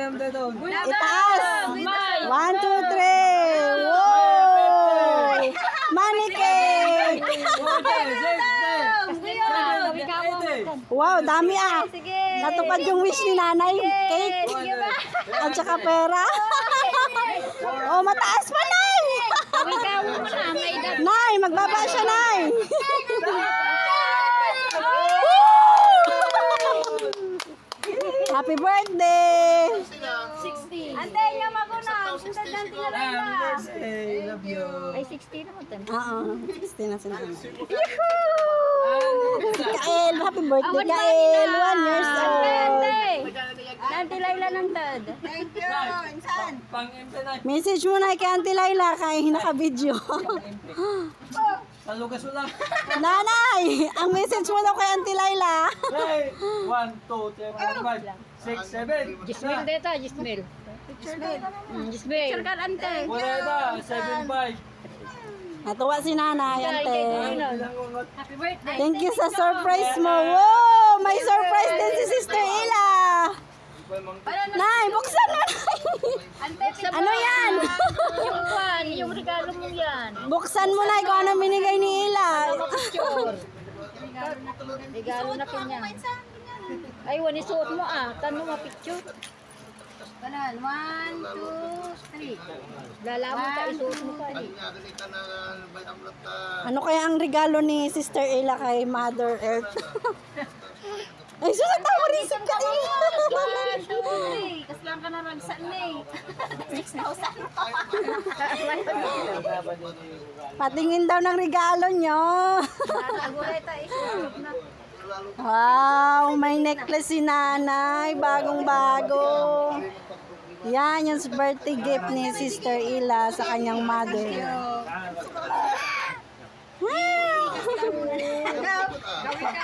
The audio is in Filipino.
ng dedo. Itaas! 1, 2, 3! Wow! Money cake! Wow, dami ah! Natupad yung wish ni nanay. Cake! At saka pera. Oh, mataas pa, Nay! Nay, magbaba siya, Nay! Happy birthday! 60. Ante, yung magunang. Sundan ng tingalala. Birthday, love you. Ay, 60 naman din. Oo, 60 na sila. Kael, happy birthday, Kael! 1 years old! Nanti Laila ng dad. Thank you. Insan. Pang-MP na. Message mo na kay Auntie Laila kay naka-video. Sa lugas ulang. Nanay, ang message mo daw kay Auntie Laila. Hey! 1, 2, 3, 4, 5, 6, 7. Gismil dito, Gismil. Gismil. Picture ka, ante. Wala na. 7, 5. Natuwa si Nanay, Ante. Happy birthday. Thank you sa surprise mo. Wow, may surprise din si Sister Ila. Nay, buksan mo, Nay. Ante, Ano yan? Yung kwan, yung regalo mo yan. Buksan mo, Nay, kung ano binigay ni Ila. Picture. Regalo na kanya. Ay, wani suot mo ah. Tanong mo picture. Kanan. 1, 2, 3. Lalaman ka, isuot mo pa. Ano kaya ang regalo ni Sister Ila kay Mother Earth? Ay, susatawa rin si Kaila. Kasi lang ka na ragsan eh. 6,000. Patingin daw ng regalo nyo. Nagulay tayo. Isuot na. Wow, may necklace si Nanay. Bagong-bago. Yan, yung birthday gift ni Sister Ila sa kanyang mother. Wow! Gawin ka.